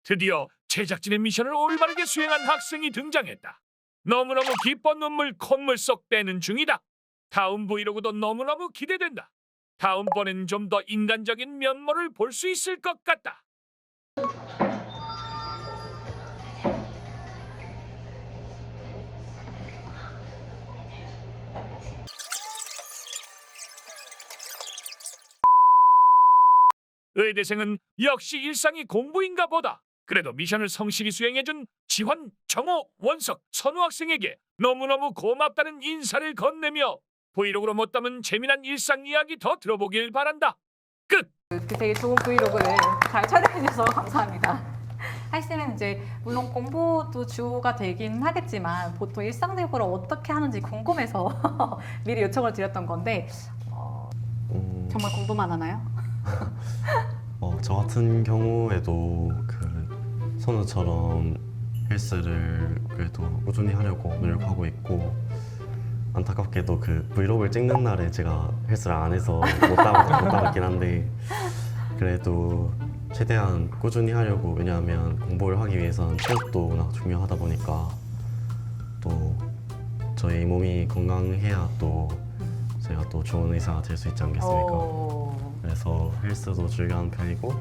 드디어 제작진의 미션을 올바르게 수행한 학생이 등장했다. 너무너무 기뻐 눈물 콧물 쏙 빼는 중이다. 다음 브이로그도 너무너무 기대된다. 다음번엔 좀 더 인간적인 면모를 볼 수 있을 것 같다. 의대생은 역시 일상이 공부인가 보다. 그래도 미션을 성실히 수행해준 지환, 정호, 원석, 선우 학생에게 너무너무 고맙다는 인사를 건네며 브이로그로 못 담은 재미난 일상 이야기 더 들어보길 바란다. 끝! 이렇게 되게 좋은 브이로그를 잘 촬영해 주셔서 감사합니다. 할쌤은 이제 물론 공부도 주가 되긴 하겠지만 보통 일상적으로 어떻게 하는지 궁금해서 미리 요청을 드렸던 건데 정말 공부만 하나요? 저 같은 경우에도 그 선우처럼 헬스를 그래도 꾸준히 하려고 노력하고 있고 안타깝게도 그 브이로그를 찍는 날에 제가 헬스를 안 해서 못 담았긴 한데 그래도 최대한 꾸준히 하려고 왜냐하면 공부를 하기 위해서는 체력도 워낙 중요하다 보니까 또 저희 몸이 건강해야 또 제가 또 좋은 의사가 될 수 있지 않겠습니까? 그래서 헬스도 즐겨하는 편이고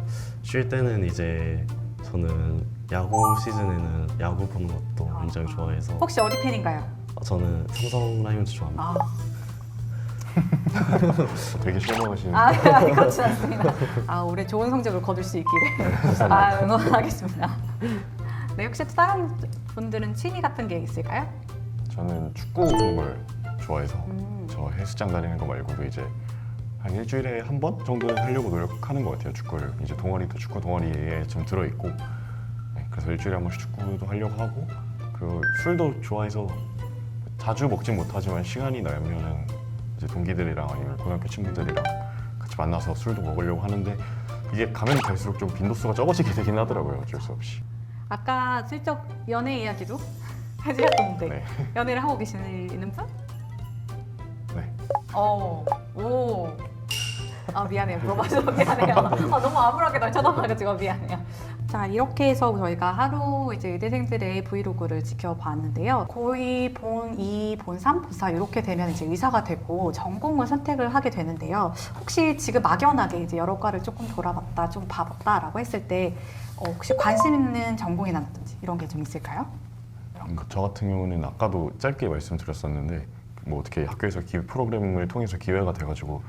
쉴 때는 이제 저는 야구 시즌에는 야구 보는 것도 굉장히 좋아해서 혹시 어디 팬인가요? 저는 삼성 라이온즈 좋아합니다. 되게 실망하시는. 그렇지 않습니다. 올해 좋은 성적을 거둘 수 있기를 응원하겠습니다. 네, 혹시 또 다른 분들은 취미 같은 게 있을까요? 저는 축구 보는 걸 좋아해서 저 헬스장 다니는 거 말고도 이제 한 일주일에 한 번 정도는 하려고 노력하는 것 같아요. 축구를 이제 동아리도 축구 동아리에 좀 들어 있고 그래서 일주일에 한 번씩 축구도 하려고 하고 그 술도 좋아해서 자주 먹진 못하지만 시간이 나면은 이제 동기들이랑 아니면 고등학교 친구들이랑 같이 만나서 술도 먹으려고 하는데 이게 가면 갈수록 좀 빈도수가 적어지게 되긴 하더라고요. 어쩔 수 없이. 아까 슬쩍 연애 이야기도 해주셨던데 네. 연애를 하고 계시는 분? 네. 미안해요. 물어봐서 미안해요. 너무 암울하게 날 쳐다봐가지고 미안해요. 자, 이렇게 해서 저희가 하루 이제 의대생들의 브이로그를 지켜봤는데요. 고2, 본 2, 본 3, 본 4 이렇게 되면 이제 의사가 되고 전공을 선택을 하게 되는데요. 혹시 지금 막연하게 이제 여러 과를 조금 돌아봤다, 좀 봐봤다라고 했을 때 혹시 관심 있는 전공이라든지 이런 게 좀 있을까요? 저 같은 경우는 아까도 짧게 말씀드렸었는데 뭐 어떻게 학교에서 프로그램을 통해서 기회가 돼가지고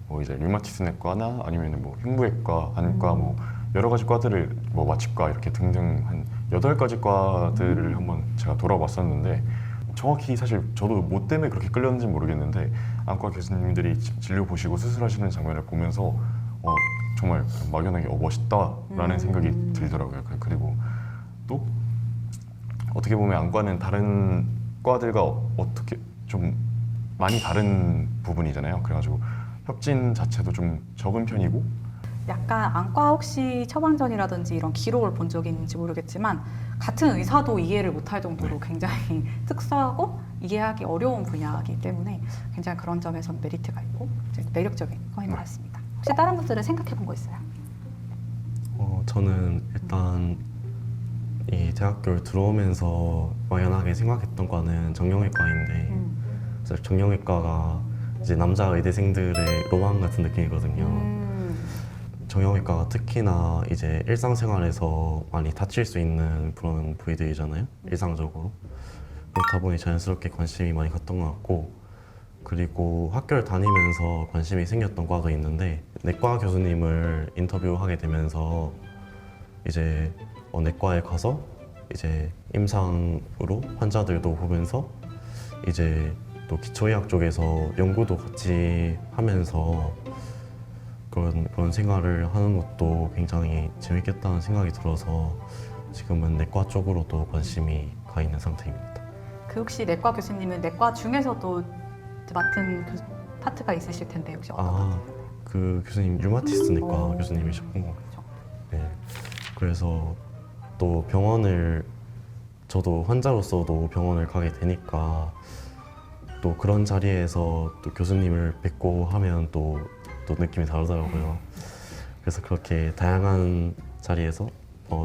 뭐 이제 류마티스 내과나 아니면 뭐 흉부외과, 안과 뭐 여러 가지 과들을 뭐 마취과 이렇게 등등 한 8가지 과들을 한번 제가 돌아봤었는데 정확히 사실 저도 뭐 때문에 그렇게 끌렸는지 모르겠는데 안과 교수님들이 진료 보시고 수술하시는 장면을 보면서 정말 막연하게 멋있다라는 생각이 들더라고요. 그리고 또 어떻게 보면 안과는 다른 과들과 어떻게 좀 많이 다른 부분이잖아요. 그래가지고 협진 자체도 좀 적은 편이고 약간 안과 혹시 처방전이라든지 이런 기록을 본 적이 있는지 모르겠지만 같은 의사도 이해를 못할 정도로 굉장히 특수하고 이해하기 어려운 분야이기 때문에 굉장히 그런 점에서는 메리트가 있고 매력적인 거인 것 같습니다. 혹시 다른 분들은 생각해 본 거 있어요? 저는 일단 이 대학교를 들어오면서 막연하게 생각했던 과는 정형외과인데 사실 정형외과가 이제 남자 의대생들의 로망 같은 느낌이거든요. 정형외과가 특히나 이제 일상생활에서 많이 다칠 수 있는 그런 부위들이잖아요. 일상적으로. 그렇다 보니 자연스럽게 관심이 많이 갔던 것 같고 그리고 학교를 다니면서 관심이 생겼던 과도 있는데 내과 교수님을 인터뷰하게 되면서 이제 내과에 가서 이제 임상으로 환자들도 보면서 이제 또 기초의학 쪽에서 연구도 같이 하면서 그런 생활을 하는 것도 굉장히 재밌겠다는 생각이 들어서 지금은 내과 쪽으로도 관심이 가 있는 상태입니다. 그 혹시 내과 교수님은 내과 중에서도 맡은 파트가 있으실 텐데 혹시 어떤 그 교수님 류마티스 내과 교수님이셨고 네. 그래서 또 병원을 저도 환자로서도 병원을 가게 되니까 또 그런 자리에서 또 교수님을 뵙고 하면 또 느낌이 다르더라고요. 그래서 그렇게 다양한 자리에서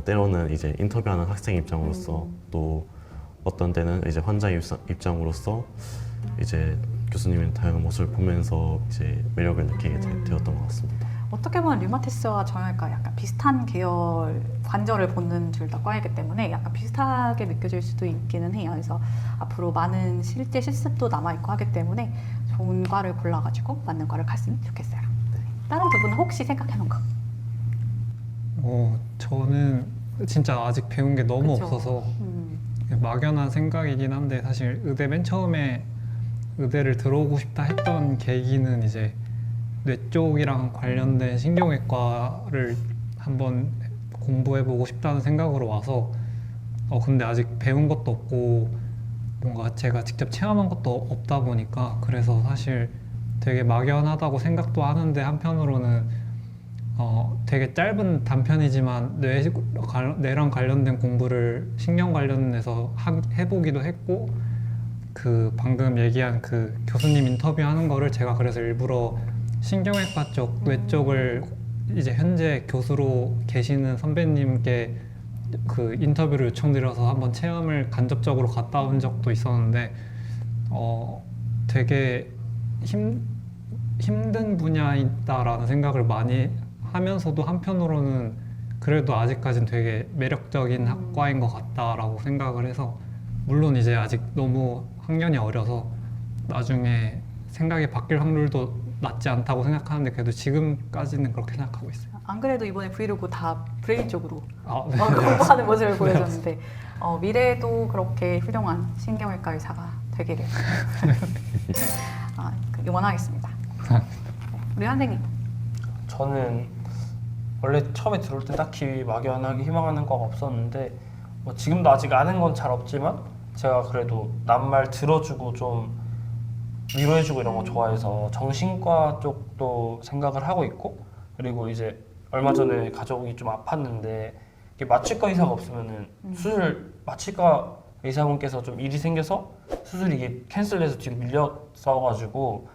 때로는 이제 인터뷰하는 학생 입장으로서 또 어떤 때는 이제 환자 입장으로서 이제 교수님의 다양한 모습을 보면서 이제 매력을 느끼게 되었던 것 같습니다. 어떻게 보면 류마티스와 정형외과 약간 비슷한 계열 관절을 보는 둘 다 과이기 때문에 약간 비슷하게 느껴질 수도 있기는 해요. 그래서 앞으로 많은 실제 실습도 남아있고 하기 때문에 좋은 과를 골라가지고 맞는 과를 갔으면 좋겠어요. 다른 두 분은 혹시 생각해놓은 거? 저는 진짜 아직 배운 게 너무 그쵸? 없어서 막연한 생각이긴 한데 사실 의대 맨 처음에 의대를 들어오고 싶다 했던 계기는 이제 뇌 쪽이랑 관련된 신경외과를 한번 공부해보고 싶다는 생각으로 와서 근데 아직 배운 것도 없고 뭔가 제가 직접 체험한 것도 없다 보니까 그래서 사실 되게 막연하다고 생각도 하는데 한편으로는 되게 짧은 단편이지만 뇌랑 관련된 공부를 신경 관련해서 해보기도 했고 그 방금 얘기한 그 교수님 인터뷰하는 거를 제가 그래서 일부러 신경외과 쪽, 뇌 쪽을 이제 현재 교수로 계시는 선배님께 그 인터뷰를 요청드려서 한번 체험을 간접적으로 갔다 온 적도 있었는데 되게 힘든 분야이다라는 생각을 많이 하면서도 한편으로는 그래도 아직까진 되게 매력적인 학과인 것 같다라고 생각을 해서 물론 이제 아직 너무 학년이 어려서 나중에 생각이 바뀔 확률도 낮지 않다고 생각하는데 그래도 지금까지는 그렇게 생각하고 있어요. 안 그래도 이번에 브이로그 다 브레인 쪽으로 네. 공부하는 모습을 보여줬는데 미래에도 그렇게 훌륭한 신경외과 의사가 되기를 응원하겠습니다. 우리 선생님. 저는 원래 처음에 들어올 때 딱히 막연하게 희망하는 과가 없었는데 지금도 아직 아는 건 잘 없지만 제가 그래도 남말 들어주고 좀 위로해주고 이런 거 좋아해서 정신과 쪽도 생각을 하고 있고 그리고 이제 얼마 전에 가족이 좀 아팠는데 이게 마취과 의사가 없으면은 수술 마취과 의사분께서 좀 일이 생겨서 수술이 이게 캔슬돼서 뒤로 밀렸어가지고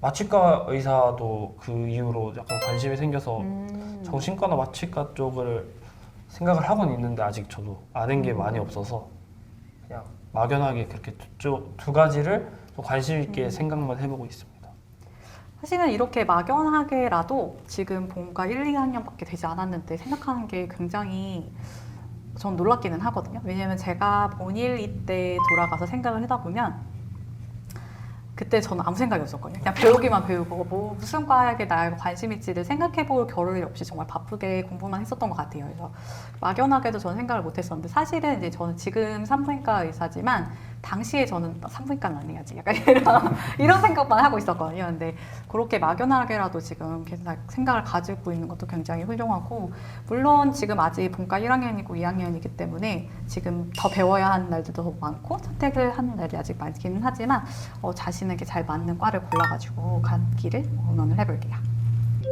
마취과 의사도 그 이후로 약간 관심이 생겨서 정신과나 마취과 쪽을 생각을 하고는 있는데 아직 저도 아는 게 많이 없어서 그냥 막연하게 그렇게 두 가지를 좀 관심 있게 생각만 해보고 있습니다. 사실은 이렇게 막연하게라도 지금 본과 1, 2학년밖에 되지 않았는데 생각하는 게 굉장히 전 놀랍기는 하거든요. 왜냐면 제가 본일 때 돌아가서 생각을 하다 보면 그때 저는 아무 생각이 없었거든요. 그냥 배우기만 배우고 뭐 무슨 과에 나에게 관심 있지를 생각해볼 겨를이 없이 정말 바쁘게 공부만 했었던 것 같아요. 그래서 막연하게도 저는 생각을 못했었는데 사실은 이제 저는 지금 산부인과 의사지만 당시에 저는 산부인과는 안 해야지 약간 이런 생각만 하고 있었거든요. 근데 그렇게 막연하게라도 지금 생각을 가지고 있는 것도 굉장히 훌륭하고 물론 지금 아직 본과 1학년이고 2학년이기 때문에 지금 더 배워야 하는 날들도 더 많고 선택을 하는 날이 아직 많기는 하지만 자신에게 잘 맞는 과를 골라가지고 가기를 응원을 해볼게요.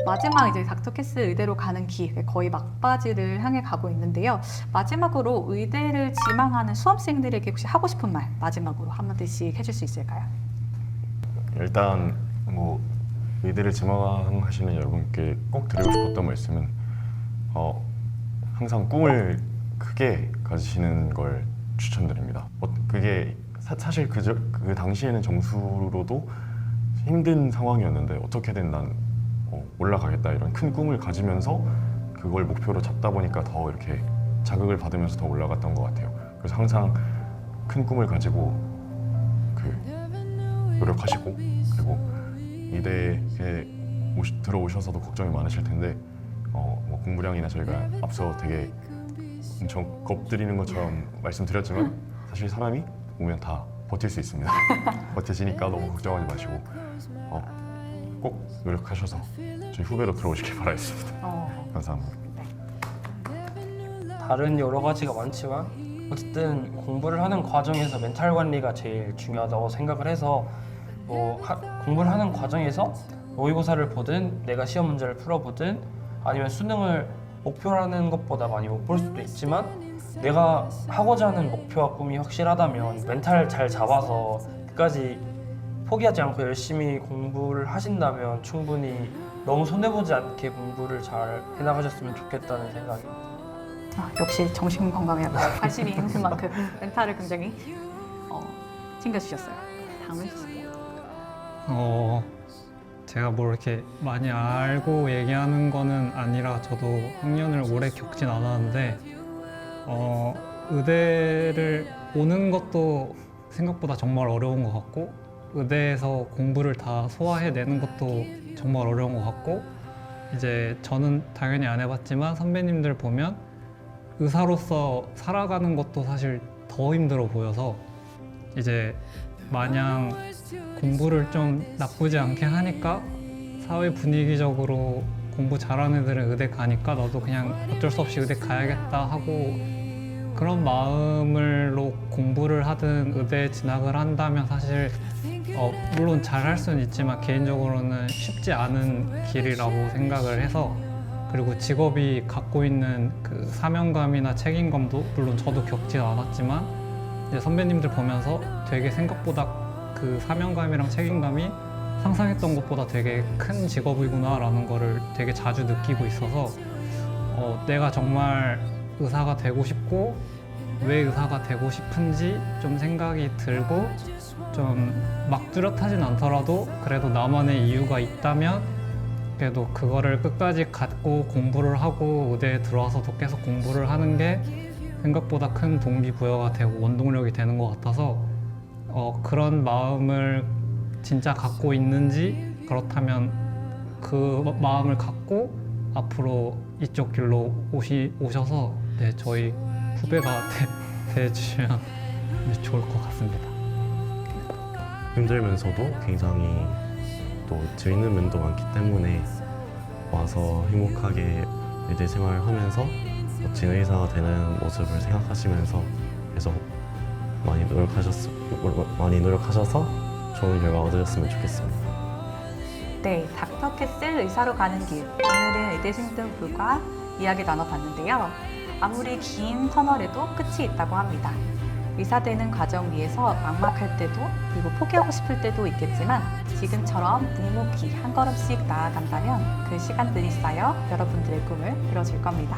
마지막 이제 닥터캐스 의대로 가는 길 거의 막바지를 향해 가고 있는데요. 마지막으로 의대를 지망하는 수험생들에게 혹시 하고 싶은 말 마지막으로 한마디씩 해줄 수 있을까요? 일단 뭐 의대를 지망하시는 여러분께 꼭 드리고 싶었던 말씀은 항상 꿈을 크게 가지시는 걸 추천드립니다. 그게 사실 그 당시에는 정수로도 힘든 상황이었는데 어떻게든 난 올라가겠다 이런 큰 꿈을 가지면서 그걸 목표로 잡다 보니까 더 이렇게 자극을 받으면서 더 올라갔던 것 같아요. 그래서 항상 큰 꿈을 가지고 노력하시고 그리고 이대에 들어오셔서도 걱정이 많으실 텐데 뭐 공부량이나 저희가 앞서 되게 엄청 겁드리는 것처럼 말씀드렸지만 사실 사람이 오면 다 버틸 수 있습니다. 버티시니까 너무 걱정하지 마시고 꼭 노력하셔서 저희 후배로 들어오시길 바라겠습니다. 감사합니다. 다른 여러 가지가 많지만 어쨌든 공부를 하는 과정에서 멘탈 관리가 제일 중요하다고 생각을 해서 공부를 하는 과정에서 모의고사를 보든 내가 시험 문제를 풀어보든 아니면 수능을 목표로 하는 것보다 많이 못 볼 수도 있지만 내가 하고자 하는 목표와 꿈이 확실하다면 멘탈 잘 잡아서 끝까지 포기하지 않고 열심히 공부를 하신다면 충분히 너무 손해보지 않게 공부를 잘 해나가셨으면 좋겠다는 생각입니다. 역시 정신 건강에 관심이 있는 만큼 멘탈을 굉장히 챙겨주셨어요. 다음 해주세요. 제가 뭘 이렇게 많이 알고 얘기하는 거는 아니라 저도 학년을 오래 겪진 않았는데 의대를 오는 것도 생각보다 정말 어려운 것 같고 의대에서 공부를 다 소화해내는 것도 정말 어려운 것 같고 이제 저는 당연히 안 해봤지만 선배님들 보면 의사로서 살아가는 것도 사실 더 힘들어 보여서 이제 마냥 공부를 좀 나쁘지 않게 하니까 사회 분위기적으로 공부 잘하는 애들은 의대 가니까 나도 그냥 어쩔 수 없이 의대 가야겠다 하고 그런 마음으로 공부를 하든 의대에 진학을 한다면 사실 물론 잘할 수는 있지만 개인적으로는 쉽지 않은 길이라고 생각을 해서 그리고 직업이 갖고 있는 그 사명감이나 책임감도 물론 저도 겪지 않았지만 이제 선배님들 보면서 되게 생각보다 그 사명감이랑 책임감이 상상했던 것보다 되게 큰 직업이구나라는 거를 되게 자주 느끼고 있어서 내가 정말 의사가 되고 싶고 왜 의사가 되고 싶은지 좀 생각이 들고 좀 막 뚜렷하진 않더라도 그래도 나만의 이유가 있다면 그래도 그거를 끝까지 갖고 공부를 하고 의대에 들어와서도 계속 공부를 하는 게 생각보다 큰 동기부여가 되고 원동력이 되는 것 같아서 그런 마음을 진짜 갖고 있는지 그렇다면 그 마음을 갖고 앞으로 이쪽 길로 오셔서 네, 저희 후배가 돼주시면 좋을 것 같습니다. 힘들면서도 굉장히 또 재밌는 면도 많기 때문에 와서 행복하게 의대 생활하면서 멋진 의사가 되는 모습을 생각하시면서 계속 많이 노력하셔서 좋은 결과 얻으셨으면 좋겠습니다. 네, 닥터 캐슬 의사로 가는 길. 오늘은 의대생들과 이야기 나눠봤는데요. 아무리 긴 터널에도 끝이 있다고 합니다. 의사 되는 과정 위에서 막막할 때도 그리고 포기하고 싶을 때도 있겠지만 지금처럼 묵묵히 한 걸음씩 나아간다면 그 시간들이 쌓여 여러분들의 꿈을 이뤄줄 겁니다.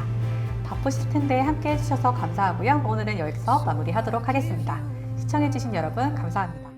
바쁘실 텐데 함께 해주셔서 감사하고요. 오늘은 여기서 마무리하도록 하겠습니다. 시청해주신 여러분 감사합니다.